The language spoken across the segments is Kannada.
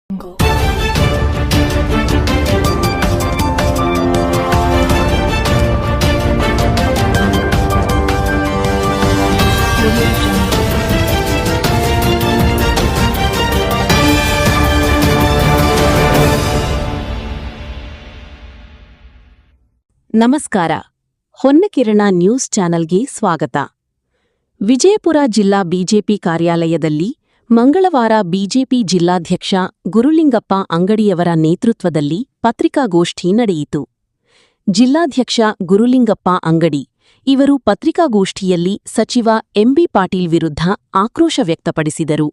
ನಮಸ್ಕಾರ. ಹೊನ್ನಕಿರಣ ನ್ಯೂಸ್ ಚಾನೆಲ್ಗೆ ಸ್ವಾಗತ. ವಿಜಯಪುರ ಜಿಲ್ಲಾ ಬಿಜೆಪಿ ಕಾರ್ಯಾಲಯದಲ್ಲಿ ಮಂಗಳವಾರ ಬಿಜೆಪಿ ಜಿಲ್ಲಾಧ್ಯಕ್ಷ ಗುರುಲಿಂಗಪ್ಪ ಅಂಗಡಿಯವರ ನೇತೃತ್ವದಲ್ಲಿ ಪತ್ರಿಕಾಗೋಷ್ಠಿ ನಡೆಯಿತು. ಜಿಲ್ಲಾಧ್ಯಕ್ಷ ಗುರುಲಿಂಗಪ್ಪ ಅಂಗಡಿ ಇವರು ಪತ್ರಿಕಾಗೋಷ್ಠಿಯಲ್ಲಿ ಸಚಿವ ಎಂಬಿ ಪಾಟೀಲ್ ವಿರುದ್ಧ ಆಕ್ರೋಶ ವ್ಯಕ್ತಪಡಿಸಿದರು.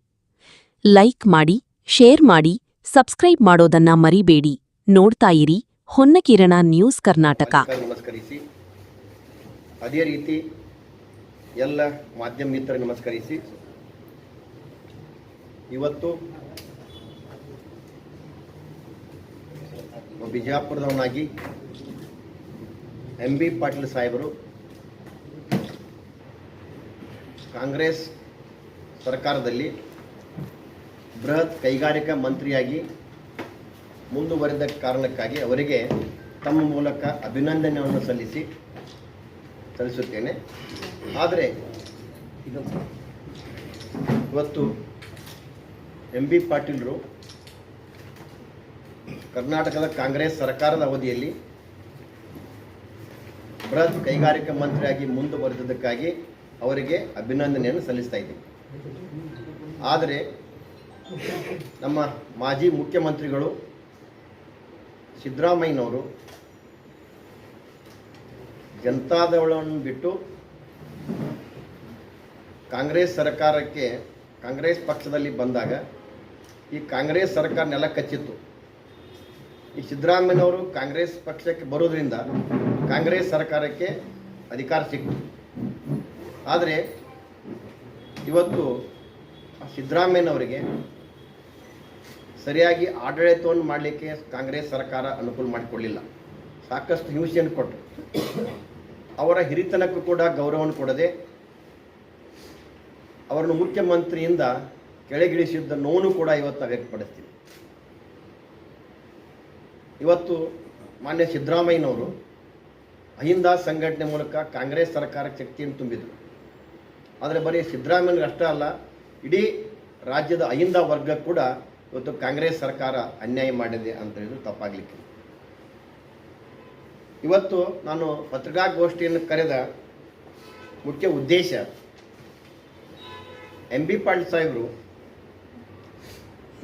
ಲೈಕ್ ಮಾಡಿ, ಶೇರ್ ಮಾಡಿ, ಸಬ್ಸ್ಕ್ರೈಬ್ ಮಾಡೋದನ್ನ ಮರಿಬೇಡಿ. ನೋಡ್ತಾಯಿರಿ ಹೊನ್ನಕಿರಣ ನ್ಯೂಸ್ ಕರ್ನಾಟಕ. ನಮಸ್ಕರಿಸಿ, ಅದೇ ರೀತಿ ಎಲ್ಲ ಮಾಧ್ಯಮ ಮಿತ್ರರಿಗೆ ನಮಸ್ಕರಿಸಿ. ಇವತ್ತು ಬಿಜಾಪುರದವನಾಗಿ ಎಂ ಬಿ ಪಾಟೀಲ್ ಸಾಹೇಬರು ಕಾಂಗ್ರೆಸ್ ಸರ್ಕಾರದಲ್ಲಿ ಬೃಹತ್ ಕೈಗಾರಿಕಾ ಮಂತ್ರಿಯಾಗಿ ಮುಂದುವರೆದ ಕಾರಣಕ್ಕಾಗಿ ಅವರಿಗೆ ತಮ್ಮ ಮೂಲಕ ಅಭಿನಂದನೆಯನ್ನು ಸಲ್ಲಿಸುತ್ತೇನೆ. ಆದರೆ ಇವತ್ತು ಎಂ ಬಿ ಪಾಟೀಲರು ಕರ್ನಾಟಕದ ಕಾಂಗ್ರೆಸ್ ಸರ್ಕಾರದ ಅವಧಿಯಲ್ಲಿ ಬೃಹತ್ ಕೈಗಾರಿಕಾ ಮಂತ್ರಿಯಾಗಿ ಮುಂದುವರೆದಕ್ಕಾಗಿ ಅವರಿಗೆ ಅಭಿನಂದನೆಯನ್ನು ಸಲ್ಲಿಸ್ತಾ ಇದ್ದೀವಿ. ಆದರೆ ನಮ್ಮ ಮಾಜಿ ಮುಖ್ಯಮಂತ್ರಿಗಳು ಸಿದ್ದರಾಮಯ್ಯನವರು ಜನತಾದಳವನ್ನು ಬಿಟ್ಟು ಕಾಂಗ್ರೆಸ್ ಸರ್ಕಾರಕ್ಕೆ ಕಾಂಗ್ರೆಸ್ ಪಕ್ಷದಲ್ಲಿ ಬಂದಾಗ ಈ ಕಾಂಗ್ರೆಸ್ ಸರ್ಕಾರ ನೆಲ ಕಚ್ಚಿತ್ತು. ಈ ಸಿದ್ದರಾಮಯ್ಯನವರು ಕಾಂಗ್ರೆಸ್ ಪಕ್ಷಕ್ಕೆ ಬರೋದ್ರಿಂದ ಕಾಂಗ್ರೆಸ್ ಸರ್ಕಾರಕ್ಕೆ ಅಧಿಕಾರ ಸಿಕ್ತು. ಆದರೆ ಇವತ್ತು ಸಿದ್ದರಾಮಯ್ಯನವರಿಗೆ ಸರಿಯಾಗಿ ಆಡಳಿತವನ್ನು ಮಾಡಲಿಕ್ಕೆ ಕಾಂಗ್ರೆಸ್ ಸರ್ಕಾರ ಅನುಕೂಲ ಮಾಡಿಕೊಳ್ಳಿಲ್ಲ. ಸಾಕಷ್ಟು ಹಿಂಸೆಯನ್ನು ಕೊಟ್ಟರು. ಅವರ ಹಿರಿತನಕ್ಕೂ ಕೂಡ ಗೌರವವನ್ನು ಕೊಡದೆ ಅವರನ್ನು ಮುಖ್ಯಮಂತ್ರಿಯಿಂದ ಕೆಳಗಿಳಿಸಿದ್ದ ನೋವು ಕೂಡ ಇವತ್ತು ವ್ಯಕ್ತಪಡಿಸ್ತೀವಿ. ಇವತ್ತು ಮಾನ್ಯ ಸಿದ್ದರಾಮಯ್ಯನವರು ಅಹಿಂದ ಸಂಘಟನೆ ಮೂಲಕ ಕಾಂಗ್ರೆಸ್ ಸರ್ಕಾರಕ್ಕೆ ಶಕ್ತಿಯನ್ನು ತುಂಬಿದರು. ಆದರೆ ಬರೀ ಸಿದ್ದರಾಮಯ್ಯನಿಗೆ ಅಷ್ಟೇ ಅಲ್ಲ, ಇಡೀ ರಾಜ್ಯದ ಅಹಿಂದ ವರ್ಗ ಕೂಡ ಇವತ್ತು ಕಾಂಗ್ರೆಸ್ ಸರ್ಕಾರ ಅನ್ಯಾಯ ಮಾಡಿದೆ ಅಂತ ಹೇಳಿದ್ರು ತಪ್ಪಾಗಲಿಕ್ಕೆ. ಇವತ್ತು ನಾನು ಪತ್ರಿಕಾಗೋಷ್ಠಿಯನ್ನು ಕರೆದ ಮುಖ್ಯ ಉದ್ದೇಶ, ಎಂ ಬಿ ಪಾಟೀಲ್ ಸಾಹೇಬರು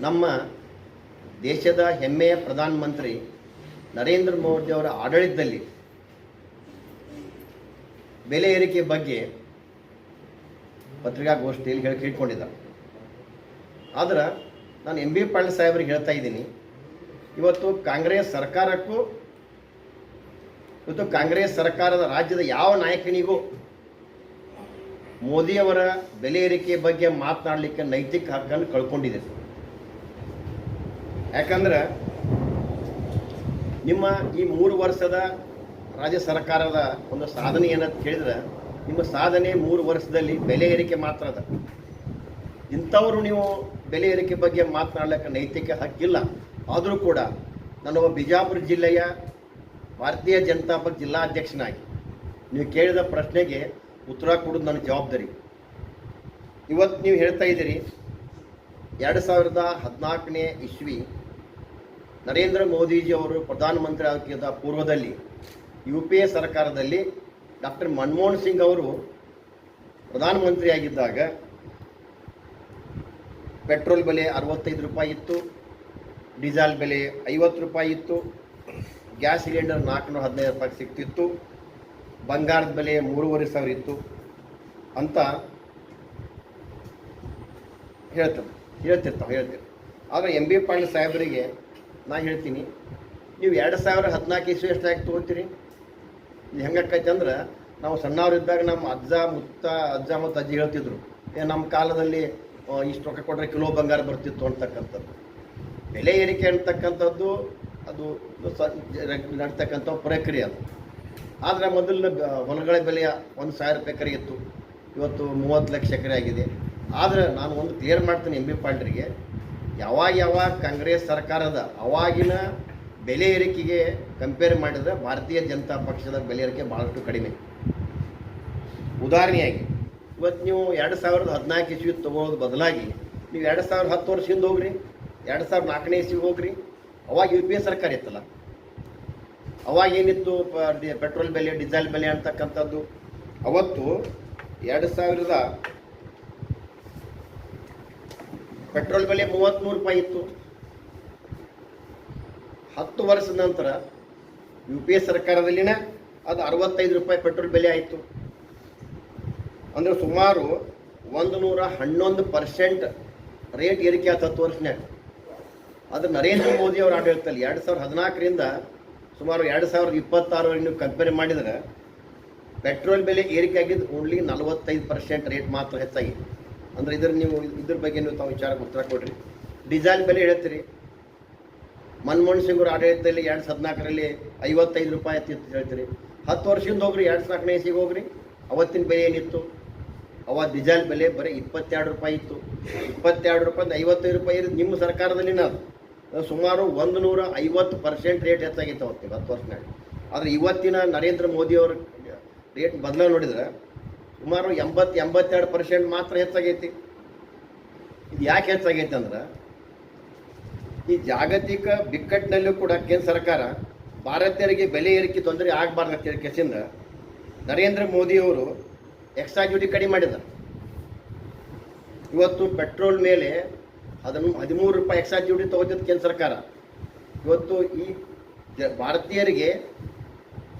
ನಮ್ಮ ದೇಶದ ಹೆಮ್ಮೆಯ ಪ್ರಧಾನಮಂತ್ರಿ ನರೇಂದ್ರ ಮೋದಿ ಅವರ ಆಡಳಿತದಲ್ಲಿ ಬೆಲೆ ಏರಿಕೆ ಬಗ್ಗೆ ಪತ್ರಿಕಾಗೋಷ್ಠಿಯಲ್ಲಿ ಹೇಳ್ಕೊಂಡಿದ್ದಾರೆ. ಆದ್ರೆ ನಾನು ಎಂ ಬಿ ಪಾಟೀಲ್ ಸಾಹೇಬರಿಗೆ ಹೇಳ್ತಾ ಇದ್ದೀನಿ, ಇವತ್ತು ಕಾಂಗ್ರೆಸ್ ಸರ್ಕಾರಕ್ಕೂ ಕಾಂಗ್ರೆಸ್ ಸರ್ಕಾರದ ರಾಜ್ಯದ ಯಾವ ನಾಯಕನಿಗೂ ಮೋದಿಯವರ ಬೆಲೆ ಏರಿಕೆ ಬಗ್ಗೆ ಮಾತನಾಡಲಿಕ್ಕೆ ನೈತಿಕ ಹಕ್ಕನ್ನು ಕಳ್ಕೊಂಡಿದೆ. ಯಾಕಂದ್ರೆ ನಿಮ್ಮ ಈ 3 ವರ್ಷದ ರಾಜ್ಯ ಸರ್ಕಾರದ ಒಂದು ಸಾಧನೆ ಏನಂತ ಕೇಳಿದ್ರೆ, ನಿಮ್ಮ ಸಾಧನೆ 3 ವರ್ಷದಲ್ಲಿ ಬೆಲೆ ಏರಿಕೆ ಮಾತ್ರ ಅದ. ಇಂಥವರು ನೀವು ಬೆಲೆ ಏರಿಕೆ ಬಗ್ಗೆ ಮಾತನಾಡಲಿಕ್ಕೆ ನೈತಿಕ ಹಕ್ಕಿಲ್ಲ. ಆದರೂ ಕೂಡ ನಾನು ಬಿಜಾಪುರ ಜಿಲ್ಲೆಯ ಭಾರತೀಯ ಜನತಾ ಪಕ್ಷ ಜಿಲ್ಲಾಧ್ಯಕ್ಷನಾಗಿ ನೀವು ಕೇಳಿದ ಪ್ರಶ್ನೆಗೆ ಉತ್ತರ ಕೊಡೋದು ನನ್ನ ಜವಾಬ್ದಾರಿ. ಇವತ್ತು ನೀವು ಹೇಳ್ತಾ ಇದ್ದೀರಿ 2014ನೇ ಇಸ್ವಿ ನರೇಂದ್ರ ಮೋದಿಜಿಯವರು ಪ್ರಧಾನಮಂತ್ರಿ ಆಗಿದ್ದ ಪೂರ್ವದಲ್ಲಿ UPA ಸರ್ಕಾರದಲ್ಲಿ ಡಾಕ್ಟರ್ ಮನಮೋಹನ್ ಸಿಂಗ್ ಅವರು ಪ್ರಧಾನಮಂತ್ರಿಯಾಗಿದ್ದಾಗ ಪೆಟ್ರೋಲ್ ಬೆಲೆ 65 ರೂಪಾಯಿ ಇತ್ತು, ಡೀಸೆಲ್ ಬೆಲೆ 50 ರೂಪಾಯಿ ಇತ್ತು, ಗ್ಯಾಸ್ ಸಿಲಿಂಡರ್ 415 ರೂಪಾಯಿ ಸಿಗ್ತಿತ್ತು, ಬಂಗಾರದ ಬೆಲೆ 3,500 ಇತ್ತು ಅಂತ ಹೇಳ್ತಿರ್ತಾವೆ. ಆದರೆ ಎಂ ಬಿ ಪಾಟೀಲ್ ಸಾಹೇಬರಿಗೆ ನಾನು ಹೇಳ್ತೀನಿ, ನೀವು 2014 ಇಸ್ವಿ ಎಷ್ಟಾಗಿ ತೊಗೊಳ್ತೀರಿ? ಇದು ಹೆಂಗಾಕೈತೆ ಅಂದ್ರೆ, ನಾವು ಸಣ್ಣವರಿದ್ದಾಗ ನಮ್ಮ ಅಜ್ಜ ಮತ್ತು ಅಜ್ಜಿ ಹೇಳ್ತಿದ್ರು, ನಮ್ಮ ಕಾಲದಲ್ಲಿ ಇಷ್ಟು ರೊಕ್ಕ ಕೊಟ್ಟರೆ ಕಿಲೋ ಬಂಗಾರ ಬರ್ತಿತ್ತು ಅಂತಕ್ಕಂಥದ್ದು. ಬೆಲೆ ಏರಿಕೆ ಅಂತಕ್ಕಂಥದ್ದು ಅದು ನಡ್ತಕ್ಕಂಥ ಪ್ರಕ್ರಿಯೆ ಅದು. ಆದರೆ ಮೊದಲು ಹೊಲಗಳ ಬೆಲೆ 1,000 ರೂಪಾಯಿ ಎಕರೆ ಇತ್ತು, ಇವತ್ತು 30 ಲಕ್ಷ ಎಕರೆ ಆಗಿದೆ. ಆದರೆ ನಾನು ಒಂದು ಕ್ಲಿಯರ್ ಮಾಡ್ತೀನಿ ಎಂ ಬಿ ಪಾಟೀಲ್ರಿಗೆ, ಯಾವಾಗ ಕಾಂಗ್ರೆಸ್ ಸರ್ಕಾರದ ಅವಾಗಿನ ಬೆಲೆ ಏರಿಕೆಗೆ ಕಂಪೇರ್ ಮಾಡಿದರೆ ಭಾರತೀಯ ಜನತಾ ಪಕ್ಷದ ಬೆಲೆ ಏರಿಕೆ ಭಾಳಷ್ಟು ಕಡಿಮೆ. ಉದಾಹರಣೆಯಾಗಿ ಇವತ್ತು ನೀವು 2014 ಇಸ್ವಿ ತೊಗೊಳೋದು ಬದಲಾಗಿ ನೀವು 2010 ವರ್ಷ ಹಿಂದೆ ಹೋಗ್ರಿ, 2004 ಇಸ್ವಿಗೆ ಹೋಗ್ರಿ. ಅವಾಗ UPA ಸರ್ಕಾರ ಇತ್ತಲ್ಲ, ಅವಾಗ ಏನಿತ್ತು ಪೆಟ್ರೋಲ್ ಬೆಲೆ, ಡೀಸೆಲ್ ಬೆಲೆ ಅಂತಕ್ಕಂಥದ್ದು. ಅವತ್ತು 2000 ಪೆಟ್ರೋಲ್ ಬೆಲೆ 33 ರೂಪಾಯಿ ಇತ್ತು. 10 ವರ್ಷದ ನಂತರ UPA ಸರ್ಕಾರದಲ್ಲಿನ ಅದು 65 ರೂಪಾಯಿ ಪೆಟ್ರೋಲ್ ಬೆಲೆ ಆಯಿತು. ಅಂದರೆ ಸುಮಾರು 111% ರೇಟ್ ಏರಿಕೆ ಆಯ್ತು 10 ವರ್ಷನ್ಯಾಗ. ಅದು ನರೇಂದ್ರ ಮೋದಿ ಅವ್ರ ಆಡಳಿತದಲ್ಲಿ 2014ರಿಂದ ಸುಮಾರು 2026ವರೆಗೆ ನೀವು ಕಂಪೇರ್ ಮಾಡಿದರೆ ಪೆಟ್ರೋಲ್ ಬೆಲೆ ಏರಿಕೆ ಆಗಿದ್ದು ಓನ್ಲಿ 45% ರೇಟ್ ಮಾತ್ರ ಹೆಚ್ಚಾಗಿದೆ. ಅಂದರೆ ಇದ್ರ ಬಗ್ಗೆ ನೀವು ತಾವು ವಿಚಾರಕ್ಕೆ ಉತ್ತರ ಕೊಡ್ರಿ. ಡೀಸೆಲ್ ಬೆಲೆ ಹೇಳ್ತೀರಿ, ಮನಮೋಹನ್ ಸಿಂಗ್ ಅವ್ರ ಆಡಳಿತದಲ್ಲಿ 2014ರಲ್ಲಿ 55 ರೂಪಾಯಿ ಅಂತ ಹೇಳ್ತೀರಿ. 10 ವರ್ಷದಿಂದ ಹೋಗ್ರಿ, 2004 ಇಸ್ವಿಗೆ ಹೋಗ್ರಿ, ಅವತ್ತಿನ ಬೆಲೆ ಏನಿತ್ತು? ಅವಾಗ ಡೀಸೆಲ್ ಬೆಲೆ ಬರೀ 22 ರೂಪಾಯಿ ಇತ್ತು. 22 ರೂಪಾಯಿಂದ 55 ರೂಪಾಯಿ ಇರೋದು ನಿಮ್ಮ ಸರ್ಕಾರದಲ್ಲಿನ ಅದು ಸುಮಾರು 150% ರೇಟ್ ಹೆಚ್ಚಾಗಿತ್ತು ಅವತ್ತಿಗೆ 10 ವರ್ಷನಾಗ. ಆದರೆ ಇವತ್ತಿನ ನರೇಂದ್ರ ಮೋದಿ ಅವ್ರ ರೇಟ್ ಬದಲಾವಣೆ ನೋಡಿದ್ರೆ ಸುಮಾರು 80-82% ಮಾತ್ರ ಹೆಚ್ಚಾಗೈತಿ. ಇದು ಯಾಕೆ ಹೆಚ್ಚಾಗೈತೆ ಅಂದ್ರೆ ಈ ಜಾಗತಿಕ ಬಿಕ್ಕಟ್ಟಿನಲ್ಲೂ ಕೂಡ ಕೇಂದ್ರ ಸರ್ಕಾರ ಭಾರತೀಯರಿಗೆ ಬೆಲೆ ಏರಿಕೆ ತೊಂದರೆ ಆಗಬಾರ್ದು ಅಂತ ಕೇಸಿಂದ ನರೇಂದ್ರ ಮೋದಿಯವರು ಎಕ್ಸ್ಟ್ರಾ ಡ್ಯೂಟಿ ಕಡಿಮೆ ಮಾಡಿದ್ದಾರೆ. ಇವತ್ತು ಪೆಟ್ರೋಲ್ ಮೇಲೆ 13 ರೂಪಾಯಿ ಎಕ್ಸ್ಟ್ರಾ ಡ್ಯೂಟಿ ತಗೋತಿತ್ತು ಕೇಂದ್ರ ಸರ್ಕಾರ. ಇವತ್ತು ಈ ಭಾರತೀಯರಿಗೆ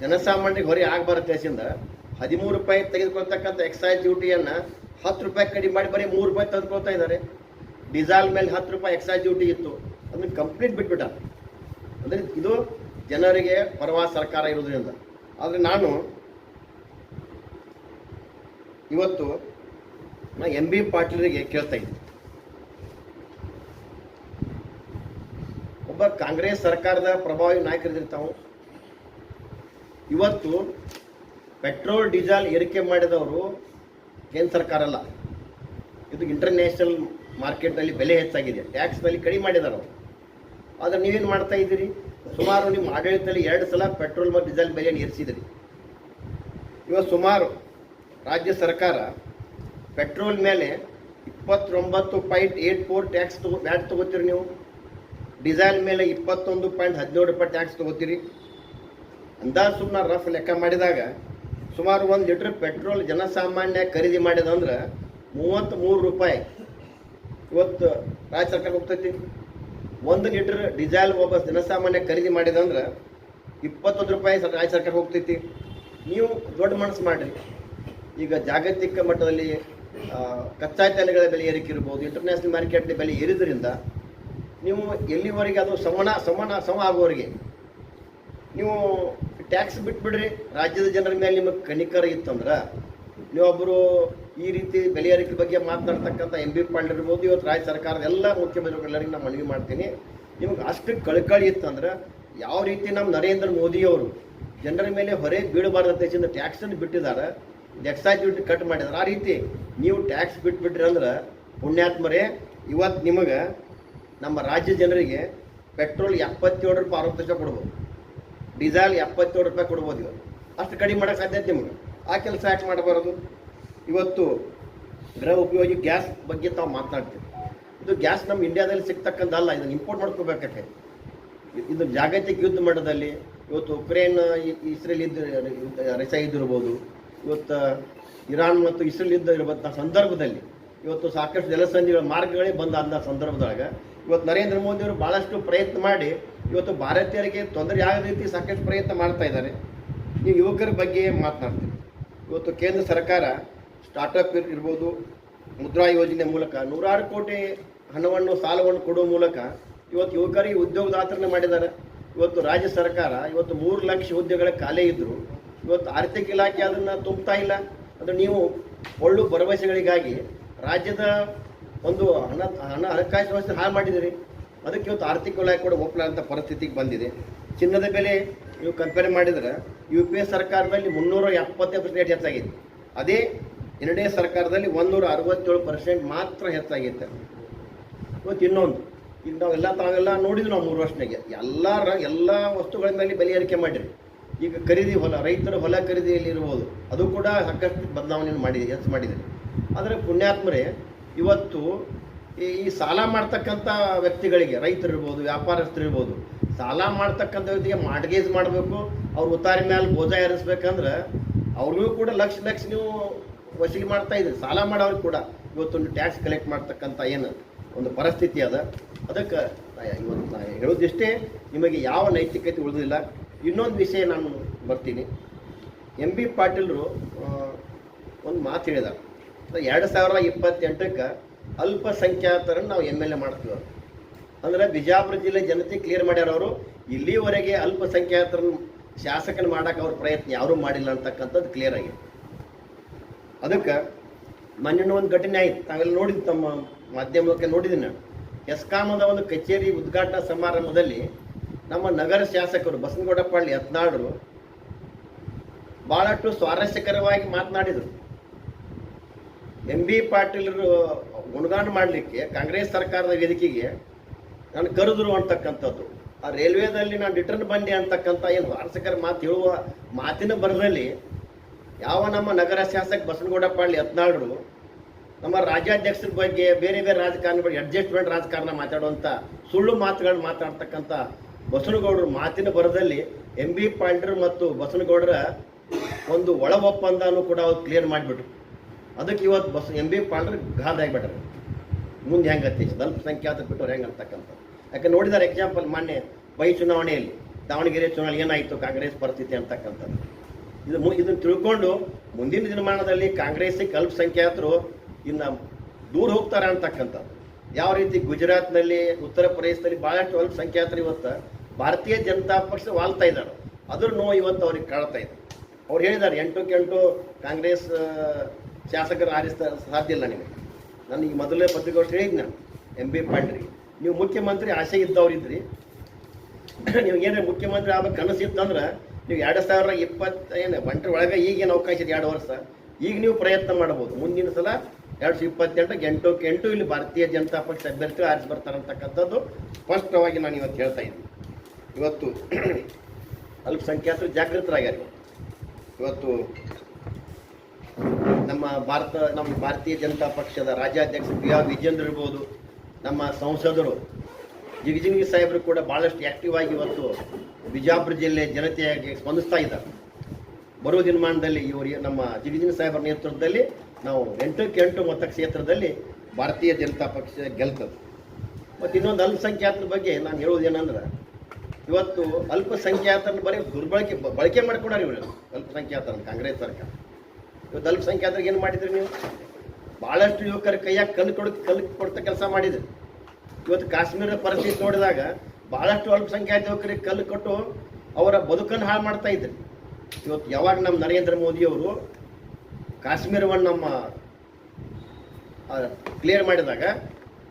ಜನಸಾಮಾನ್ಯರಿಗೆ ಹೊರೆ ಆಗಬಾರ್ದು ಕೇಸಿಂದ 13 ರೂಪಾಯಿ ತೆಗೆದುಕೊಳ್ತಕ್ಕಂಥ ಎಕ್ಸೈಸ್ ಡ್ಯೂಟಿಯನ್ನು 10 ರೂಪಾಯಿ ಕಡಿಮೆ ಮಾಡಿ ಬರೀ 3 ರೂಪಾಯಿ ತೆಗೆದುಕೊಳ್ತಾ ಇದ್ದಾರೆ. ಡೀಸೆಲ್ ಮೇಲೆ 10 ರೂಪಾಯಿ ಎಕ್ಸೈಸ್ ಡ್ಯೂಟಿ ಇತ್ತು, ಅದನ್ನು ಕಂಪ್ಲೀಟ್ ಬಿಟ್ಬಿಟ್ಟ. ಅಂದರೆ ಇದು ಜನರಿಗೆ ಪರವಾದ ಸರ್ಕಾರ ಇರೋದ್ರಿಂದ. ಆದರೆ ನಾನು ಇವತ್ತು MB ಪಾಟೀಲರಿಗೆ ಕೇಳ್ತಾ ಇದ್ದೆ, ಒಬ್ಬ ಕಾಂಗ್ರೆಸ್ ಸರ್ಕಾರದ ಪ್ರಭಾವಿ ನಾಯಕರಿರ್ತಾವೆ. ಇವತ್ತು ಪೆಟ್ರೋಲ್ ಡೀಸೆಲ್ ಏರಿಕೆ ಮಾಡಿದವರು ಕೇಂದ್ರ ಸರ್ಕಾರ ಅಲ್ಲ, ಇದು ಇಂಟರ್ನ್ಯಾಷನಲ್ ಮಾರ್ಕೆಟ್ನಲ್ಲಿ ಬೆಲೆ ಹೆಚ್ಚಾಗಿದೆ, ಟ್ಯಾಕ್ಸ್ನಲ್ಲಿ ಕಡಿಮೆ ಮಾಡಿದ್ದಾರೆ ಅವರು. ಆದರೆ ನೀವೇನು ಮಾಡ್ತಾ ಇದ್ದೀರಿ? ಸುಮಾರು ನಿಮ್ಮ ಆಡಳಿತದಲ್ಲಿ 2 ಸಲ ಪೆಟ್ರೋಲ್ ಮತ್ತು ಡೀಸೆಲ್ ಬೆಲೆಯನ್ನು ಏರಿಸಿದಿರಿ. ಇವತ್ತು ಸುಮಾರು ರಾಜ್ಯ ಸರ್ಕಾರ ಪೆಟ್ರೋಲ್ ಮೇಲೆ 29.84 ಟ್ಯಾಕ್ಸ್ ವ್ಯಾಟ್ ತೊಗೋತೀರಿ ನೀವು. ಡೀಸೆಲ್ ಮೇಲೆ 21.17 ರೂಪಾಯಿ ಟ್ಯಾಕ್ಸ್ ತೊಗೋತೀರಿ. ಅಂದಾಜು ಸುಮ್ಮನೆ ರಫ್ ಲೆಕ್ಕ ಮಾಡಿದಾಗ ಸುಮಾರು 1 ಲೀಟ್ರ್ ಪೆಟ್ರೋಲ್ ಜನಸಾಮಾನ್ಯ ಖರೀದಿ ಮಾಡಿದಂದ್ರೆ 33 ರೂಪಾಯಿ ಇವತ್ತು ರಾಜ್ಯ ಸರ್ಕಾರ ಹೋಗ್ತೈತಿ. 1 ಲೀಟ್ರ್ ಡೀಸೆಲ್ ಒಬ್ಬ ಜನಸಾಮಾನ್ಯ ಖರೀದಿ ಮಾಡಿದಂದ್ರೆ 21 ರೂಪಾಯಿ ರಾಜ್ಯ ಸರ್ಕಾರ ಹೋಗ್ತೈತಿ. ನೀವು ದೊಡ್ಡ ಮನಸ್ಸು ಮಾಡಿರಿ. ಈಗ ಜಾಗತಿಕ ಮಟ್ಟದಲ್ಲಿ ಕಚ್ಚಾ ತೈಲಗಳ ಬೆಲೆ ಏರಿಕೆ ಇರ್ಬೋದು, ಇಂಟರ್ನ್ಯಾಷನಲ್ ಮಾರ್ಕೆಟ್ ಬೆಲೆ ಏರಿದ್ರಿಂದ ನೀವು ಎಲ್ಲಿವರೆಗೆ ಅದು ಸಮ ಆಗುವವರೆಗೆ ನೀವು ಟ್ಯಾಕ್ಸ್ ಬಿಟ್ಬಿಡ್ರಿ. ರಾಜ್ಯದ ಜನರ ಮೇಲೆ ನಿಮಗೆ ಕನಿಕರ ಇತ್ತಂದ್ರೆ ನೀವೊಬ್ಬರು ಈ ರೀತಿ ಬೆಲೆ ಏರಿಕೆ ಬಗ್ಗೆ ಮಾತನಾಡ್ತಕ್ಕಂಥ MB ಪಾಟೀಲ್ ಇರ್ಬೋದು, ಇವತ್ತು ರಾಜ್ಯ ಸರ್ಕಾರದ ಎಲ್ಲ ಮುಖ್ಯಮಂತ್ರಿಗಳೆಲ್ಲರಿಗೂ ನಾನು ಮನವಿ ಮಾಡ್ತೀನಿ, ನಿಮ್ಗೆ ಅಷ್ಟು ಕಳಕಳಿ ಇತ್ತಂದ್ರೆ ಯಾವ ರೀತಿ ನಮ್ಮ ನರೇಂದ್ರ ಮೋದಿಯವರು ಜನರ ಮೇಲೆ ಹೊರೆ ಬೀಳಬಾರ್ದು ದೇಶದಿಂದ ಟ್ಯಾಕ್ಸನ್ನು ಬಿಟ್ಟಿದ್ದಾರೆ, ಎಕ್ಸೈಸ್ ಡ್ಯೂಟಿ ಕಟ್ ಮಾಡಿದ್ದಾರೆ. ಆ ರೀತಿ ನೀವು ಟ್ಯಾಕ್ಸ್ ಬಿಟ್ಬಿಟ್ರಿ ಅಂದ್ರೆ ಪುಣ್ಯಾತ್ಮರೇ, ಇವತ್ತು ನಿಮಗೆ ನಮ್ಮ ರಾಜ್ಯ ಜನರಿಗೆ ಪೆಟ್ರೋಲ್ 77 ರೂಪಾಯಿ 60 ಪೈಸೆ ಕೊಡ್ಬೋದು, ಡೀಸೆಲ್ 77 ರೂಪಾಯಿ ಕೊಡ್ಬೋದು. ಇವತ್ತು ಅಷ್ಟು ಕಡಿಮೆ ಮಾಡೋಕ್ಕೆ ಸಾಧ್ಯತೆ ನಿಮಗೆ. ಆ ಕೆಲಸ ಯಾಕೆ ಮಾಡಬಾರದು? ಇವತ್ತು ಗೃಹ ಉಪಯೋಗಿ ಗ್ಯಾಸ್ ಬಗ್ಗೆ ತಾವು ಮಾತನಾಡ್ತೀವಿ. ಇದು ಗ್ಯಾಸ್ ನಮ್ಮ ಇಂಡಿಯಾದಲ್ಲಿ ಸಿಗ್ತಕ್ಕಂಥಲ್ಲ, ಇದನ್ನು ಇಂಪೋರ್ಟ್ ಮಾಡ್ಕೋಬೇಕಾಗ್ತದೆ. ಇದು ಜಾಗತಿಕ ಯುದ್ಧ ಮಟ್ಟದಲ್ಲಿ ಇವತ್ತು ಉಕ್ರೇನ್ ಇಸ್ರೇಲ್ ರಷ್ಯಾ ಇದ್ದಿರ್ಬೋದು, ಇವತ್ತು ಇರಾನ್ ಮತ್ತು ಇಸ್ರೇಲ್ ಯುದ್ಧ ಇರುವಂಥ ಸಂದರ್ಭದಲ್ಲಿ ಇವತ್ತು ಸಾಕಷ್ಟು ಜಲಸಂಧಿಗಳ ಮಾರ್ಗಗಳೇ ಬಂದ ಸಂದರ್ಭದೊಳಗೆ ಇವತ್ತು ನರೇಂದ್ರ ಮೋದಿಯವರು ಭಾಳಷ್ಟು ಪ್ರಯತ್ನ ಮಾಡಿ ಇವತ್ತು ಭಾರತೀಯರಿಗೆ ತೊಂದರೆ ಆಗದ ರೀತಿ ಸಾಕಷ್ಟು ಪ್ರಯತ್ನ ಮಾಡ್ತಾ ಇದ್ದಾರೆ. ನೀವು ಯುವಕರ ಬಗ್ಗೆ ಮಾತನಾಡ್ತೀವಿ. ಇವತ್ತು ಕೇಂದ್ರ ಸರ್ಕಾರ ಸ್ಟಾರ್ಟಪ್ ಇರ್ಬೋದು, ಮುದ್ರಾ ಯೋಜನೆ ಮೂಲಕ 106 ಕೋಟಿ ಹಣವನ್ನು ಸಾಲವನ್ನು ಕೊಡುವ ಮೂಲಕ ಇವತ್ತು ಯುವಕರಿಗೆ ಉದ್ಯೋಗದಾತರನ್ನ ಮಾಡಿದ್ದಾರೆ. ಇವತ್ತು ರಾಜ್ಯ ಸರ್ಕಾರ ಇವತ್ತು 3 ಲಕ್ಷ ಹುದ್ದೆಗಳ ಖಾಲಿ ಇದ್ದರು, ಇವತ್ತು ಆರ್ಥಿಕ ಇಲಾಖೆ ಅದನ್ನು ತುಂಬುತ್ತಾ ಇಲ್ಲ. ಅದು ನೀವು ಒಳ್ಳು ಭರವಸೆಗಳಿಗಾಗಿ ರಾಜ್ಯದ ಒಂದು ಹಣಕಾಸು ವ್ಯವಸ್ಥೆ ಹಾಳು ಮಾಡಿದ್ದೀರಿ. ಅದಕ್ಕೆ ಇವತ್ತು ಆರ್ಥಿಕ ಇಲಾಖೆ ಕೂಡ ಒಪ್ಪಲಾದಂಥ ಪರಿಸ್ಥಿತಿಗೆ ಬಂದಿದೆ. ಚಿನ್ನದ ಬೆಲೆ ನೀವು ಕಂಪೇರ್ ಮಾಡಿದರೆ UPA ಸರ್ಕಾರದಲ್ಲಿ 370% ಹೆಚ್ಚಾಗಿದೆ. ಅದೇ NDA ಸರ್ಕಾರದಲ್ಲಿ 167% ಮಾತ್ರ ಹೆಚ್ಚಾಗಿತ್ತು. ಇವತ್ತು ಇನ್ನೊಂದು ಈಗ ತಾವೆಲ್ಲ ನೋಡಿದ್ವಿ ನಾವು 3 ವರ್ಷನಾಗೆ ಎಲ್ಲ ವಸ್ತುಗಳ ಮೇಲೆ ಬೆಲೆ ಏರಿಕೆ ಮಾಡಿರಿ. ಈಗ ಖರೀದಿ ರೈತರ ಹೊಲ ಖರೀದಿಯಲ್ಲಿ ಇರ್ಬೋದು, ಅದು ಕೂಡ ಸಾಕಷ್ಟು ಬದಲಾವಣೆಯನ್ನು ಹೆಚ್ಚು ಮಾಡಿದೆ. ಆದರೆ ಪುಣ್ಯಾತ್ಮರೇ, ಇವತ್ತು ಈ ಸಾಲ ಮಾಡ್ತಕ್ಕಂಥ ವ್ಯಕ್ತಿಗಳಿಗೆ, ರೈತರಿರ್ಬೋದು, ವ್ಯಾಪಾರಸ್ಥರಿರ್ಬೋದು, ಸಾಲ ಮಾಡ್ತಕ್ಕಂಥ ವ್ಯಕ್ತಿಗೆ ಮಾರ್ಟ್ಗೇಜ್ ಮಾಡಬೇಕು, ಅವ್ರ ಉತ್ತಾರಿ ಮೇಲೆ ಬೋಜ ಏರಿಸ್ಬೇಕಂದ್ರೆ ಅವ್ರಿಗೂ ಕೂಡ ಲಕ್ಷ ನೀವು ವಸೂಲಿ ಮಾಡ್ತಾ ಇದ್ರಿ. ಸಾಲ ಮಾಡೋರಿಗೆ ಕೂಡ ಇವತ್ತೊಂದು ಟ್ಯಾಕ್ಸ್ ಕಲೆಕ್ಟ್ ಮಾಡ್ತಕ್ಕಂಥ ಏನು ಒಂದು ಪರಿಸ್ಥಿತಿ ಅದ. ಅದಕ್ಕೆ ಇವತ್ತು ನಾನು ಹೇಳೋದಿಷ್ಟೇ, ನಿಮಗೆ ಯಾವ ನೈತಿಕತೆ ಉಳಿದಿಲ್ಲ. ಇನ್ನೊಂದು ವಿಷಯ ನಾನು ಬರ್ತೀನಿ. MB ಪಾಟೀಲರು ಒಂದು ಮಾತು ಹೇಳಿದ್ದಾರೆ, 2028ಕ್ಕೆ ಅಲ್ಪಸಂಖ್ಯಾತರನ್ನು ನಾವು MLA ಮಾಡ್ತೀವಿ. ಅಂದರೆ ಬಿಜಾಪುರ ಜಿಲ್ಲೆ ಜನತೆ ಕ್ಲಿಯರ್ ಮಾಡ್ಯಾರ ಅವರು. ಇಲ್ಲಿವರೆಗೆ ಅಲ್ಪಸಂಖ್ಯಾತರನ್ನು ಶಾಸಕನ ಮಾಡೋಕೆ ಅವ್ರ ಪ್ರಯತ್ನ ಯಾರೂ ಮಾಡಿಲ್ಲ ಅಂತಕ್ಕಂಥದ್ದು ಕ್ಲಿಯರ್ ಆಗಿದೆ. ಅದಕ್ಕೆ ಮೊನ್ನೆ ಒಂದು ಘಟನೆ ಆಯಿತು, ತಾವೆಲ್ಲ ನೋಡಿದ್ದು, ತಮ್ಮ ಮಾಧ್ಯಮಕ್ಕೆ ನೋಡಿದ್ದೀನಿ ನಾನು. ಎಸ್ಕಾಮದ ಒಂದು ಕಚೇರಿ ಉದ್ಘಾಟನಾ ಸಮಾರಂಭದಲ್ಲಿ ನಮ್ಮ ನಗರ ಶಾಸಕರು ಬಸನಗೌಡ ಪಾಳ್ಯ ಯತ್ನಾಳರು ಭಾಳಷ್ಟು ಸ್ವಾರಸ್ಯಕರವಾಗಿ ಮಾತನಾಡಿದರು. MB ಪಾಟೀಲರು ಗುಣಗಾನ ಮಾಡಲಿಕ್ಕೆ ಕಾಂಗ್ರೆಸ್ ಸರ್ಕಾರದ ವೇದಿಕೆಗೆ ನಾನು ಕರೆದ್ರು ಅಂತಕ್ಕಂಥದ್ದು. ಆ ರೈಲ್ವೇದಲ್ಲಿ ನಾನು ರಿಟರ್ನ್ ಬಂದೆ ಅಂತಕ್ಕಂಥ ಏನು ಸ್ವಾರಸ್ಯಕರ ಮಾತು ಹೇಳುವ ಮಾತಿನ ಬರದಲ್ಲಿ ಯಾವ ನಮ್ಮ ನಗರ ಶಾಸಕ ಬಸನಗೌಡ ಪಾಳ್ಯ ಯತ್ನಾಳರು ನಮ್ಮ ರಾಜ್ಯಾಧ್ಯಕ್ಷರ ಬಗ್ಗೆ, ಬೇರೆ ರಾಜಕಾರಣ ಬಗ್ಗೆ ಅಡ್ಜಸ್ಟ್ಮೆಂಟ್ ರಾಜಕಾರಣ ಮಾತಾಡುವಂಥ ಸುಳ್ಳು ಮಾತುಗಳನ್ನ ಮಾತಾಡ್ತಕ್ಕಂಥ ಬಸನಗೌಡರು ಮಾತಿನ ಬರದಲ್ಲಿ MB ಪಾಟೀಲರು ಮತ್ತು ಬಸನಗೌಡರ ಒಂದು ಒಳ ಒಪ್ಪಂದನೂ ಕೂಡ ಅವ್ರು ಕ್ಲಿಯರ್ ಮಾಡಿಬಿಟ್ರು. ಅದಕ್ಕೆ ಇವತ್ತು MB ಪಾಟೀಲರು ಗಾದಾಗಿಬಿಟ್ರೆ ಮುಂದೆ ಹೆಂಗತ್ತೆ ಅಲ್ಪಸಂಖ್ಯಾತ ಬಿಟ್ಟವ್ರು ಹೆಂಗೆ ಅಂತಕ್ಕಂಥ. ಯಾಕೆ ನೋಡಿದಾರೆ ಎಕ್ಸಾಂಪಲ್ ಮೊನ್ನೆ ಚುನಾವಣೆಯಲ್ಲಿ ದಾವಣಗೆರೆ ಚುನಾವಣೆ ಏನಾಯಿತು ಕಾಂಗ್ರೆಸ್ ಪರಿಸ್ಥಿತಿ ಅಂತಕ್ಕಂಥದ್ದು. ಇದನ್ನು ತಿಳ್ಕೊಂಡು ಮುಂದಿನ ದಿನಮಾನದಲ್ಲಿ ಕಾಂಗ್ರೆಸ್ಸಿಗೆ ಅಲ್ಪಸಂಖ್ಯಾತರು ಇನ್ನು ದೂರ ಹೋಗ್ತಾರೆ ಅಂತಕ್ಕಂಥದ್ದು. ಯಾವ ರೀತಿ ಗುಜರಾತ್ನಲ್ಲಿ, ಉತ್ತರ ಪ್ರದೇಶದಲ್ಲಿ ಭಾಳಷ್ಟು ಅಲ್ಪಸಂಖ್ಯಾತರು ಇವತ್ತು ಭಾರತೀಯ ಜನತಾ ಪಕ್ಷ ವಾಲ್ತಾ ಇದ್ದಾರೆ. ಅದ್ರ ನೋವು ಇವತ್ತು ಅವ್ರಿಗೆ ಕಾಡ್ತಾ ಇದೆ. ಅವ್ರು ಹೇಳಿದ್ದಾರೆ 8ಕ್ಕೆ 8 ಕಾಂಗ್ರೆಸ್ ಶಾಸಕರು ಆರಿಸ್ತಾ ಸಾಧ್ಯ ಇಲ್ಲ ನಿಮಗೆ. ನಾನು ಈಗ ಮೊದಲೇ ಪತ್ರಿಕಾಗೋಷ್ಠಿ ಹೇಳಿದ್ದೆ ನಾನು MB ಪಾಟೀಲ್ರಿಗೆ, ನೀವು ಮುಖ್ಯಮಂತ್ರಿ ಆಸೆ ಇದ್ದವ್ರಿದ್ರಿ, ನೀವು ಏನೇ ಮುಖ್ಯಮಂತ್ರಿ ಆಗ್ಬೇಕು ಕನಸಿತ್ತಂದ್ರೆ ನೀವು 2020 ಬಂಟ್ರ ಒಳಗೆ ಈಗೇನು ಅವಕಾಶ ಇದೆ 2 ವರ್ಷ, ಈಗ ನೀವು ಪ್ರಯತ್ನ ಮಾಡ್ಬೋದು. ಮುಂದಿನ ಸಲ 2028ಕ್ಕೆ 8ಕ್ಕೆ 8 ಇಲ್ಲಿ ಭಾರತೀಯ ಜನತಾ ಪಕ್ಷ ಅಭ್ಯರ್ಥಿ ಆರಿಸಿ ಬರ್ತಾರಂತಕ್ಕಂಥದ್ದು ಸ್ಪಷ್ಟವಾಗಿ ನಾನು ಇವತ್ತು ಹೇಳ್ತಾ ಇದ್ದೀನಿ. ಇವತ್ತು ಅಲ್ಪಸಂಖ್ಯಾತರು ಜಾಗೃತರಾಗ್ಯಾರ. ಇವತ್ತು ನಮ್ಮ ಭಾರತೀಯ ಜನತಾ ಪಕ್ಷದ ರಾಜ್ಯಾಧ್ಯಕ್ಷ PR ವಿಜೇಂದ್ರ ಇರ್ಬೋದು, ನಮ್ಮ ಸಂಸದರು ಜಿಗಜಿಣಗಿ ಸಾಹೇಬರು ಕೂಡ ಭಾಳಷ್ಟು ಆ್ಯಕ್ಟಿವ್ ಆಗಿ ಇವತ್ತು ಬಿಜಾಪುರ ಜಿಲ್ಲೆ ಜನತೆಯಾಗಿ ಸ್ಪಂದಿಸ್ತಾ ಇದ್ದಾರೆ. ಬರುವ ದಿನಮಾನದಲ್ಲಿ ಇವರು ನಮ್ಮ ಜಿಗಜಿಣಗಿ ಸಾಹೇಬರ ನೇತೃತ್ವದಲ್ಲಿ ನಾವು 8ಕ್ಕೆ 8 ಮತಕ್ಷೇತ್ರದಲ್ಲಿ ಭಾರತೀಯ ಜನತಾ ಪಕ್ಷ ಗೆಲ್ತದೆ. ಮತ್ತು ಇನ್ನೊಂದು ಅಲ್ಪಸಂಖ್ಯಾತರ ಬಗ್ಗೆ ನಾನು ಹೇಳೋದೇನಂದ್ರೆ, ಇವತ್ತು ಅಲ್ಪಸಂಖ್ಯಾತರನ್ನು ಬರೀ ಬಳಕೆ ಮಾಡ್ಕೊಂಡಾರ ಇವರು ಅಲ್ಪಸಂಖ್ಯಾತರನ್ನು ಕಾಂಗ್ರೆಸ್ ಸರ್ಕಾರ. ಇವತ್ತು ಅಲ್ಪಸಂಖ್ಯಾತರಿಗೆ ಏನು ಮಾಡಿದ್ರಿ ನೀವು? ಭಾಳಷ್ಟು ಯುವಕರ ಕೈಯಾಗ ಕಲ್ಲು ಕೊಡ್ತಾ ಕೆಲಸ ಮಾಡಿದ್ರಿ. ಇವತ್ತು ಕಾಶ್ಮೀರದ ಪರಿಸ್ಥಿತಿ ನೋಡಿದಾಗ ಭಾಳಷ್ಟು ಅಲ್ಪಸಂಖ್ಯಾತ ಯುವಕರಿಗೆ ಕಲ್ಲು ಕೊಟ್ಟು ಅವರ ಬದುಕನ್ನು ಹಾಳು ಮಾಡ್ತಾ ಇದ್ರಿ. ಇವತ್ತು ಯಾವಾಗ ನಮ್ಮ ನರೇಂದ್ರ ಮೋದಿಯವರು ಕಾಶ್ಮೀರವನ್ನು ನಮ್ಮ ಕ್ಲಿಯರ್ ಮಾಡಿದಾಗ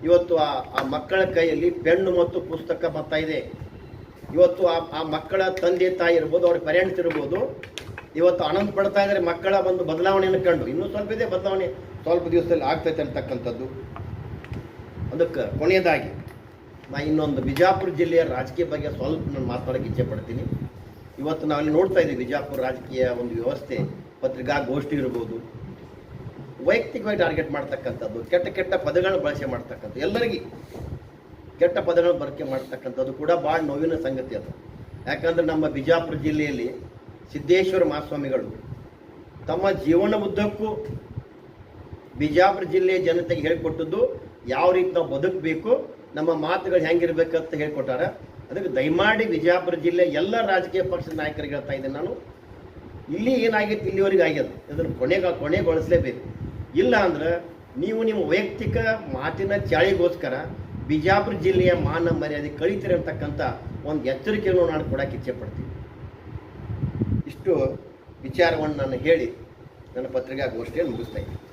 ಇವತ್ತು ಆ ಮಕ್ಕಳ ಕೈಯಲ್ಲಿ ಪೆನ್ನು ಮತ್ತು ಪುಸ್ತಕ ಬರ್ತಾ ಇದೆ. ಇವತ್ತು ಆ ಮಕ್ಕಳ ತಂದೆ ತಾಯಿ ಇರ್ಬೋದು, ಅವ್ರ ಪೇರೆಂಟ್ಸ್ ಇರ್ಬೋದು, ಇವತ್ತು ಆನಂದ ಪಡ್ತಾ ಇದ್ದಾರೆ ಮಕ್ಕಳ ಒಂದು ಬದಲಾವಣೆಯನ್ನು ಕಂಡು. ಇನ್ನೂ ಸ್ವಲ್ಪ ಇದೆ ಬದಲಾವಣೆ, ಸ್ವಲ್ಪ ದಿವಸದಲ್ಲಿ ಆಗ್ತೈತೆ ಅಂತಕ್ಕಂಥದ್ದು. ಅದಕ್ಕೆ ಕೊನೆಯದಾಗಿ ನಾ ಇನ್ನೊಂದು ಬಿಜಾಪುರ ಜಿಲ್ಲೆಯ ರಾಜಕೀಯ ಬಗ್ಗೆ ಸ್ವಲ್ಪ ನಾನು ಮಾತಾಡೋಕ್ಕೆ ಇಚ್ಛೆ ಪಡ್ತೀನಿ. ಇವತ್ತು ನಾವಲ್ಲಿ ನೋಡ್ತಾ ಇದ್ದೀವಿ ಬಿಜಾಪುರ ರಾಜಕೀಯ ಒಂದು ವ್ಯವಸ್ಥೆ, ಪತ್ರಿಕಾಗೋಷ್ಠಿ ಇರ್ಬೋದು, ವೈಯಕ್ತಿಕವಾಗಿ ಟಾರ್ಗೆಟ್ ಮಾಡ್ತಕ್ಕಂಥದ್ದು, ಕೆಟ್ಟ ಪದಗಳನ್ನ ಬಳಕೆ ಮಾಡ್ತಕ್ಕಂಥದ್ದು, ಎಲ್ಲರಿಗೂ ಕೆಟ್ಟ ಪದಗಳನ್ನ ಬಳಕೆ ಮಾಡ್ತಕ್ಕಂಥದ್ದು ಕೂಡ ಭಾಳ ನೋವಿನ ಸಂಗತಿ ಅದು. ಯಾಕಂದರೆ ನಮ್ಮ ಬಿಜಾಪುರ ಜಿಲ್ಲೆಯಲ್ಲಿ ಸಿದ್ದೇಶ್ವರ ಮಹಾಸ್ವಾಮಿಗಳು ತಮ್ಮ ಜೀವನ ಉದ್ದಕ್ಕೂ ಬಿಜಾಪುರ ಜಿಲ್ಲೆಯ ಜನತೆಗೆ ಹೇಳಿಕೊಟ್ಟದ್ದು ಯಾವ ರೀತಿ ನಾವು ಬದುಕಬೇಕು, ನಮ್ಮ ಮಾತುಗಳು ಹೆಂಗಿರ್ಬೇಕಂತ ಹೇಳ್ಕೊಟ್ಟಾರ. ಅದಕ್ಕೆ ದಯಮಾಡಿ ಬಿಜಾಪುರ ಜಿಲ್ಲೆ ಎಲ್ಲ ರಾಜಕೀಯ ಪಕ್ಷದ ನಾಯಕರಿಗೆ ಹೇಳ್ತಾ ಇದ್ದೇನೆ ನಾನು, ಇಲ್ಲಿ ಏನಾಗಿತ್ತು ಇಲ್ಲಿವರೆಗೆ ಆಗ್ಯದ, ಇದನ್ನು ಕೊನೆಗೊಳಿಸಲೇಬೇಕು. ಇಲ್ಲ ಅಂದ್ರೆ ನೀವು ನಿಮ್ಮ ವೈಯಕ್ತಿಕ ಮಾತಿನ ಚಾಳಿಗೋಸ್ಕರ ಬಿಜಾಪುರ ಜಿಲ್ಲೆಯ ಮಾನ ಮರ್ಯಾದೆ ಕಳೀತೀರಿ ಅಂತಕ್ಕಂಥ ಒಂದು ಎಚ್ಚರಿಕೆಯನ್ನು ನಾನು ಕೊಡೋಕೆ ಇಚ್ಛೆ ಪಡ್ತೀನಿ. ಇಷ್ಟು ವಿಚಾರವನ್ನು ನಾನು ಹೇಳಿ ನನ್ನ ಪತ್ರಿಕಾಗೋಷ್ಠಿಯನ್ನು ಮುಗಿಸ್ತಾ ಇದ್ದೀನಿ.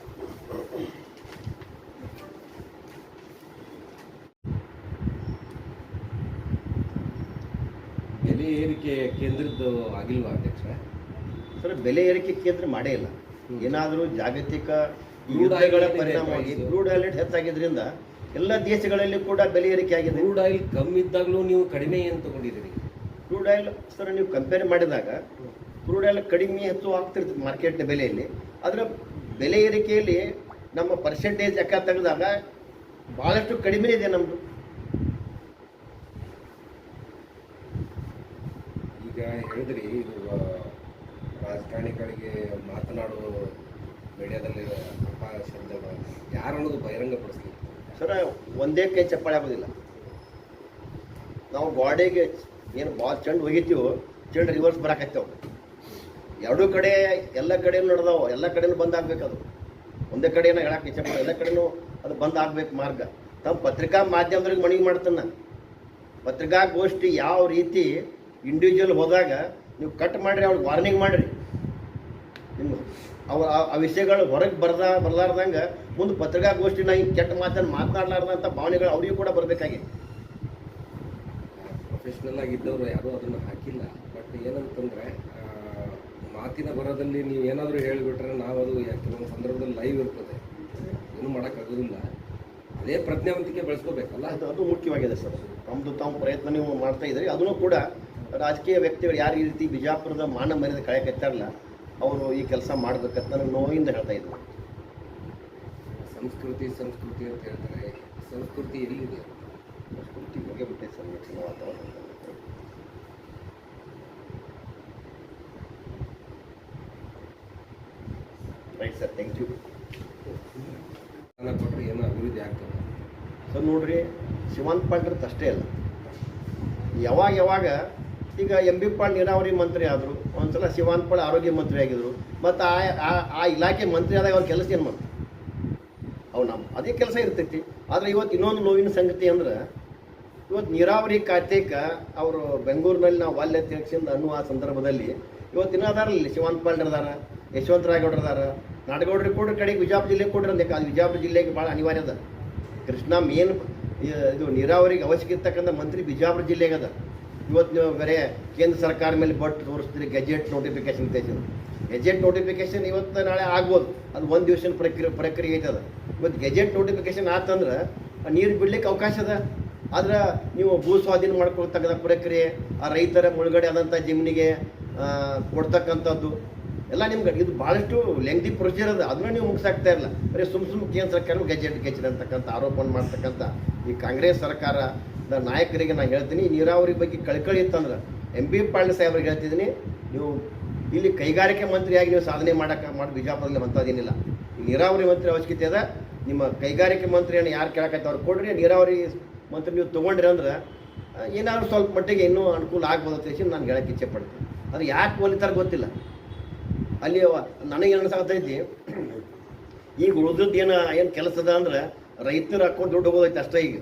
ಬೆಲೆ ಏರಿಕೆ ಕೇಂದ್ರದ್ದು ಆಗಿಲ್ವಾ ಅಧ್ಯಕ್ಷ? ಸರ್, ಬೆಲೆ ಏರಿಕೆ ಕೇಂದ್ರ ಮಾಡೇ ಇಲ್ಲ. ಏನಾದರೂ ಜಾಗತಿಕ ಯುದ್ಧಗಳ ಪರಿಣಾಮವಾಗಿ ಕ್ರೂಡ್ ಆಯಿಲ್ ಹೆಚ್ಚಾಗಿದ್ದರಿಂದ ಎಲ್ಲ ದೇಶಗಳಲ್ಲಿ ಕೂಡ ಬೆಲೆ ಏರಿಕೆ ಆಗಿದೆ. ಕ್ರೂಡ್ ಆಯಿಲ್ ಕಮ್ಮಿ ಇದ್ದಾಗಲೂ ನೀವು ಕಡಿಮೆ ಏನು ತಗೊಂಡಿದ್ದೀರಿ? ಕ್ರೂಡ್ ಆಯಿಲ್ ಸರ್ ನೀವು ಕಂಪೇರ್ ಮಾಡಿದಾಗ ಕ್ರೂಡ್ ಆಯಿಲ್ ಕಡಿಮೆ ಹೆಚ್ಚು ಆಗ್ತಿರ್ತದೆ ಮಾರ್ಕೆಟ್ ಬೆಲೆಯಲ್ಲಿ. ಅದರ ಬೆಲೆ ಏರಿಕೆಯಲ್ಲಿ ನಮ್ಮ ಪರ್ಸೆಂಟೇಜ್ ಲೆಕ್ಕ ತೆಗೆದಾಗ ಭಾಳಷ್ಟು ಕಡಿಮೆ ಇದೆ ನಮ್ಮದು. ಈಗ ಹೇಳಿದ್ರಿ ಇದು ರಾಜಕಾರಣಿಗಳಿಗೆ ಮಾತನಾಡುವ ಮೀಡಿಯಾದಲ್ಲಿ ಶಬ್ದಗಳು ಯಾರು ಅನ್ನೋದು ಬಹಿರಂಗಪಡಿಸ್ಲಿಕ್ಕೆ ಸರ ಒಂದೇ ಕೈ ಚಪ್ಪಾಳೆ ಆಗೋದಿಲ್ಲ. ನಾವು ಗಾಡಿಗೆ ಏನು ಬಾಲ್ ಚೆಂಡು ಹೋಗಿತೀವೋ ಚೆಂಡು ರಿವರ್ಸ್ ಬರಾಕತ್ತೇವೆ. ಎರಡೂ ಕಡೆ ಎಲ್ಲ ಕಡೆಯೂ ನಡೆದಾವೆ, ಎಲ್ಲ ಕಡೆಯೂ ಬಂದ್ ಆಗ್ಬೇಕು. ಅದು ಒಂದೇ ಕಡೆನ ಹೇಳಕ್ಕೆ ಇಚ್ಛೆ ಎಲ್ಲ ಕಡೆಯೂ ಅದು ಬಂದ್ ಆಗ್ಬೇಕು ಮಾರ್ಗ. ನಾವು ಪತ್ರಿಕಾ ಮಾಧ್ಯಮದವ್ರಿಗೆ ಮನವಿ ಮಾಡ್ತಾನೆ, ಪತ್ರಿಕಾಗೋಷ್ಠಿ ಯಾವ ರೀತಿ ಇಂಡಿವಿಜುವಲ್ ಹೋದಾಗ ನೀವು ಕಟ್ ಮಾಡಿರಿ, ಅವ್ರಿಗೆ ವಾರ್ನಿಂಗ್ ಮಾಡಿರಿ. ನಿಮ್ಮ ಆ ವಿಷಯಗಳು ಹೊರಗೆ ಬರ್ಲಾರ್ದಂಗೆ ಮುಂದೆ ಪತ್ರಿಕಾಗೋಷ್ಠಿನ ಹಿಂಗೆ ಕೆಟ್ಟ ಮಾತನ್ನು ಮಾತನಾಡಲಾರ್ದಂಥ ಭಾವನೆಗಳು ಅವರಿಗೂ ಕೂಡ ಬರಬೇಕಾಗಿದೆ. ಪ್ರೊಫೆಷ್ನಲ್ ಆಗಿದ್ದವರು ಯಾರೂ ಅದನ್ನು ಹಾಕಿಲ್ಲ. ಬಟ್ ಏನಂತಂದರೆ ಮಾತಿನ ಬರದಲ್ಲಿ ನೀವು ಏನಾದರೂ ಹೇಳಿಬಿಟ್ರೆ ನಾವು ಅದು ಕೆಲವೊಂದು ಸಂದರ್ಭದಲ್ಲಿ ಲೈವ್ ಇರ್ತದೆ, ಏನು ಮಾಡೋಕ್ಕಾಗೋದಿಲ್ಲ. ಅದೇ ಪ್ರಜ್ಞಾವಂತಿಕೆ ಬೆಳೆಸ್ಕೋಬೇಕಲ್ಲ, ಅದು ಮುಖ್ಯವಾಗಿದೆ ಸರ್. ತಮ್ಮದು ತಾವು ಪ್ರಯತ್ನ ನೀವು ಮಾಡ್ತಾ ಇದ್ದೀರಿ. ಅದನ್ನು ಕೂಡ ರಾಜಕೀಯ ವ್ಯಕ್ತಿಗಳು ಯಾರು ಈ ರೀತಿ ಬಿಜಾಪುರದ ಮಾನ ಮರ್ಯಾದೆ ಕಳೆಯಕತ್ತಾರಲ್ಲ, ಅವರು ಈ ಕೆಲಸ ಮಾಡ್ಬೇಕಂತ ನನಗೆ ನೋವಿಂದ ಹೇಳ್ತಾ ಇದ್ರು. ಸಂಸ್ಕೃತಿ ಅಂತ ಹೇಳ್ತಾರೆ, ಸಂಸ್ಕೃತಿ ಎಲ್ಲಿದೆ? ಸಂಸ್ಕೃತಿ ಬಗ್ಗೆ ಬಿಟ್ಟೆ ಸರ್ ಹೆಚ್ಚಿನ ವಾತಾವರಣ. Right sir, thank you. ಕೊಟ್ಟರೆ ಏನೋ ಅಭಿವೃದ್ಧಿ ಆಗ್ತದೆ ಸರ್. ನೋಡ್ರಿ, ಶಿವಾನಂದ ಪಾಟೀಲ್ ಅಷ್ಟೇ ಅಲ್ಲ, ಯಾವಾಗ ಈಗ MB ಪಾಲ್ ನೀರಾವರಿ ಮಂತ್ರಿ ಆದರು, ಒಂದ್ಸಲ ಶಿವಾನಂದ ಪಾಲ್ ಆರೋಗ್ಯ ಮಂತ್ರಿ ಆಗಿದ್ರು, ಮತ್ತು ಆ ಇಲಾಖೆ ಮಂತ್ರಿ ಆದಾಗ ಅವ್ರ ಕೆಲಸ ಏನು ಮಾಡ್ತಾರೆ? ಅವು ನಮ್ಮ ಅದೇ ಕೆಲಸ ಇರ್ತೈತಿ. ಆದರೆ ಇವತ್ತು ಇನ್ನೊಂದು ನೋವಿನ ಸಂಗತಿ ಅಂದ್ರೆ, ಇವತ್ತು ನೀರಾವರಿ ಖಾತೆಗೆ ಅವರು ಬೆಂಗಳೂರಿನಲ್ಲಿ ನಾವು ವಾಲ್ಯ ತಿಳ್ಸಿಂದ ಅನ್ನುವ ಸಂದರ್ಭದಲ್ಲಿ ಇವತ್ತು ಇನ್ನೂ ಅದಾರಲ್ಲಿ ಶಿವಾನಂದ ಪಾಲ್ ಅದಾರ, ಯಶವಂತರಾಯಗೌಡ್ರು ಅದಾರ, ನಾಡಗೌಡ್ರಿಗೆ ಕೂಡ ಕಡೆಗೆ ವಿಜಾಪುರ ಜಿಲ್ಲೆಗೆ ಕೊಡ್ರಿ ಅಂತ. ಅದು ವಿಜಾಪುರ ಜಿಲ್ಲೆಗೆ ಭಾಳ ಅನಿವಾರ್ಯ ಅದ. ಕೃಷ್ಣಾ ಮೇನ್ ಇದು ನೀರಾವರಿಗೆ ಅವಶ್ಯಕ ಇರ್ತಕ್ಕಂಥ ಮಂತ್ರಿ ಬಿಜಾಪುರ ಜಿಲ್ಲೆಗೆ ಅದ. ಇವತ್ತು ನೀವು ಬೇರೆ ಕೇಂದ್ರ ಸರ್ಕಾರ ಮೇಲೆ ಬಟ್ ತೋರಿಸ್ತೀರಿ ಗೆಜೆಟ್ ನೋಟಿಫಿಕೇಶನ್ ತೆಗೆದು. ಗೆಜೆಟ್ ನೋಟಿಫಿಕೇಶನ್ ಇವತ್ತು ನಾಳೆ ಆಗ್ಬೋದು, ಅದು ಒಂದು ದಿವಸ ಪ್ರಕ್ರಿಯೆ ಐತದ. ಇವತ್ತು ಗೆಜೆಟ್ ನೋಟಿಫಿಕೇಶನ್ ಆತಂದ್ರೆ ನೀರು ಬಿಡ್ಲಿಕ್ಕೆ ಅವಕಾಶ ಅದ. ಆದ್ರೆ ನೀವು ಭೂ ಸ್ವಾಧೀನ ಮಾಡ್ಕೊಳ್ತಕ್ಕಂಥ ಪ್ರಕ್ರಿಯೆ, ಆ ರೈತರ ಮುಳುಗಡೆ ಆದಂಥ ಜಮೀನಿಗೆ ಕೊಡ್ತಕ್ಕಂಥದ್ದು ಎಲ್ಲ ನಿಮ್ಗೆ ಇದು ಭಾಳಷ್ಟು ಲೆಂಗ್ದಿ ಪ್ರೊಸೀಜರ್ ಅದ. ಅದನ್ನ ನೀವು ಮುಗಿಸಾಕ್ತಾ ಇರಲ್ಲ. ಬರೀ ಸುಮ್ಮ ಕೇಂದ್ರ ಸರ್ಕಾರ ಗೆಜೆಟ್ ಅಂತಕ್ಕಂಥ ಆರೋಪವನ್ನು ಮಾಡ್ತಕ್ಕಂಥ ಈ ಕಾಂಗ್ರೆಸ್ ಸರ್ಕಾರದ ನಾಯಕರಿಗೆ ನಾನು ಹೇಳ್ತೀನಿ, ನೀರಾವರಿ ಬಗ್ಗೆ ಕಳ್ಕಳಿ ಇತ್ತಂದ್ರೆ MB ಪಾಟೀಲ್ ಸಾಹೇಬ್ರಿಗೆ ಹೇಳ್ತಿದ್ದೀನಿ, ನೀವು ಇಲ್ಲಿ ಕೈಗಾರಿಕೆ ಮಂತ್ರಿಯಾಗಿ ನೀವು ಸಾಧನೆ ಮಾಡಿ ಬಿಜಾಪುರದಲ್ಲಿ ಅಂಥದ್ದೇನಿಲ್ಲ. ಈ ನೀರಾವರಿ ಮಂತ್ರಿ ಅವಶ್ಯಕತೆ ಅದ. ನಿಮ್ಮ ಕೈಗಾರಿಕೆ ಮಂತ್ರಿಯನ್ನು ಯಾರು ಕೇಳಕತ್ತೆ ಅವ್ರು ಕೊಡ್ರಿ. ನೀರಾವರಿ ಮಂತ್ರಿ ನೀವು ತೊಗೊಂಡ್ರಿ ಅಂದ್ರೆ ಏನಾದರೂ ಸ್ವಲ್ಪ ಮಟ್ಟಿಗೆ ಇನ್ನೂ ಅನುಕೂಲ ಆಗ್ಬೋದು ಅಂತ ಹೇಳಿ ನಾನು ಹೇಳಕ್ಕೆ ಇಚ್ಛೆ ಪಡ್ತೀನಿ. ಅದು ಯಾಕೆ ಹೋಲಿತಾರೆ ಗೊತ್ತಿಲ್ಲ. ಅಲ್ಲಿ ನನಗೆ ಅನ್ಸಾಕತ್ತೈತಿ, ಈಗ ಉಳಿದದ್ದು ಏನು ಕೆಲಸ ಅದ ಅಂದ್ರೆ ರೈತರ ಅಕೌಂಟ್ ದುಡ್ಡು ಹೋಗೋದೈತೆ ಅಷ್ಟೇ. ಈಗ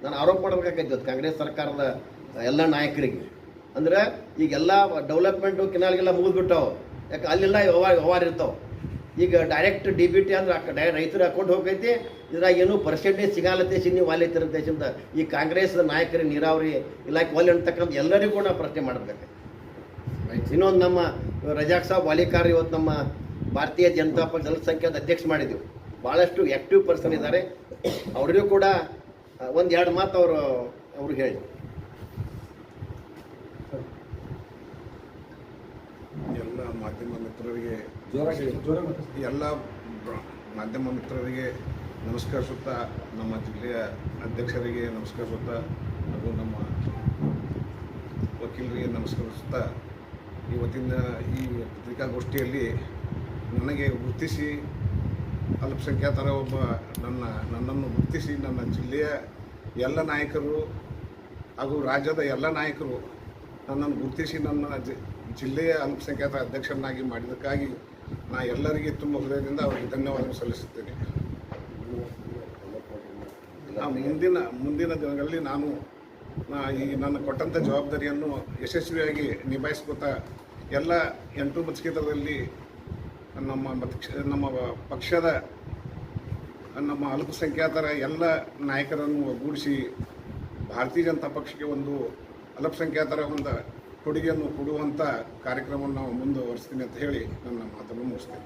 ನಾನು ಆರೋಪ ಮಾಡಬೇಕಾಗೈತಿ ಕಾಂಗ್ರೆಸ್ ಸರ್ಕಾರದ ಎಲ್ಲ ನಾಯಕರಿಗೆ. ಅಂದ್ರೆ ಈಗೆಲ್ಲ ಡೆವಲಪ್ಮೆಂಟು ಕೆನಾಲ್ಗೆಲ್ಲ ಮುಗಿದ್ಬಿಟ್ಟಾವೆ. ಯಾಕೆ ಅಲ್ಲೆಲ್ಲ ವ್ಯವಹಾರ ಇರ್ತಾವೆ. ಈಗ ಡೈರೆಕ್ಟ್ DBT ಅಂದ್ರೆ ರೈತರ ಅಕೌಂಟ್ ಹೋಗೈತಿ. ಇದ್ರಾಗ ಏನು ಪರ್ಸೆಂಟೇಜ್ ಸಿಗಾಲತ್ತೆ ಸಿನ್ನಿ ವಾಲ್ಯತಿರ ದೇಶದಿಂದ ಈ ಕಾಂಗ್ರೆಸ್ ನಾಯಕರಿಗೆ ನೀರಾವರಿ ಇಲಾಖೆ ವಾಲ್ಯ ಅಂತಕ್ಕಂಥ ಎಲ್ಲರಿಗೂ ಕೂಡ ಪ್ರಶ್ನೆ ಮಾಡಬೇಕು. ಇನ್ನೊಂದು ನಮ್ಮ ರಜಾಕ್ ಸಾಬ್ ವಾಲಿಕಾರ್ ಇವತ್ತು ನಮ್ಮ ಭಾರತೀಯ ಜನತಾ ಪಕ್ಷ ಅಲ್ಪಸಂಖ್ಯಾತ ಅಧ್ಯಕ್ಷ ಮಾಡಿದ್ದೀವಿ. ಭಾಳಷ್ಟು ಆ್ಯಕ್ಟಿವ್ ಪರ್ಸನ್ ಇದ್ದಾರೆ. ಅವರಿಗೂ ಕೂಡ ಒಂದೆರಡು ಮಾತು ಅವ್ರಿಗೆ ಹೇಳಿ. ಎಲ್ಲ ಮಾಧ್ಯಮ ಮಿತ್ರರಿಗೆ ಎಲ್ಲ ಮಾಧ್ಯಮ ಮಿತ್ರರಿಗೆ ನಮಸ್ಕರಿಸುತ್ತಾ, ನಮ್ಮ ಜಿಲ್ಲೆಯ ಅಧ್ಯಕ್ಷರಿಗೆ ನಮಸ್ಕರಿಸುತ್ತಾ, ಹಾಗೂ ನಮ್ಮ ವಕೀಲರಿಗೆ ನಮಸ್ಕರಿಸುತ್ತಾ, ಇವತ್ತಿನ ಈ ಪತ್ರಿಕಾಗೋಷ್ಠಿಯಲ್ಲಿ ನನಗೆ ಗುರುತಿಸಿ ಅಲ್ಪಸಂಖ್ಯಾತರ ನನ್ನನ್ನು ಗುರುತಿಸಿ ನನ್ನ ಜಿಲ್ಲೆಯ ಎಲ್ಲ ನಾಯಕರು ಹಾಗೂ ರಾಜ್ಯದ ಎಲ್ಲ ನಾಯಕರು ನನ್ನನ್ನು ಗುರುತಿಸಿ ನನ್ನ ಜಿಲ್ಲೆಯ ಅಲ್ಪಸಂಖ್ಯಾತ ಅಧ್ಯಕ್ಷರನ್ನಾಗಿ ಮಾಡಿದ್ದಕ್ಕಾಗಿ ನಾ ಎಲ್ಲರಿಗೆ ತುಂಬ ಹೃದಯದಿಂದ ಅವರಿಗೆ ಧನ್ಯವಾದ ಸಲ್ಲಿಸುತ್ತೇನೆ. ಮುಂದಿನ ದಿನಗಳಲ್ಲಿ ನಾನು ಈ ನನ್ನ ಕೊಟ್ಟಂಥ ಜವಾಬ್ದಾರಿಯನ್ನು ಯಶಸ್ವಿಯಾಗಿ ನಿಭಾಯಿಸ್ಕೊತಾ ಎಲ್ಲ 8 ಮತಕ್ಷೇತ್ರದಲ್ಲಿ ನಮ್ಮ ಪಕ್ಷದ ನಮ್ಮ ಅಲ್ಪಸಂಖ್ಯಾತರ ಎಲ್ಲ ನಾಯಕರನ್ನು ಒಗ್ಗೂಡಿಸಿ ಭಾರತೀಯ ಜನತಾ ಪಕ್ಷಕ್ಕೆ ಒಂದು ಅಲ್ಪಸಂಖ್ಯಾತರ ಒಂದು ಕೊಡುಗೆಯನ್ನು ಕೊಡುವಂಥ ಕಾರ್ಯಕ್ರಮವನ್ನು ನಾವು ಮುಂದುವರಿಸ್ತೀನಿ ಅಂತ ಹೇಳಿ ನನ್ನ ಮಾತನ್ನು ಮುಗಿಸ್ತೇನೆ.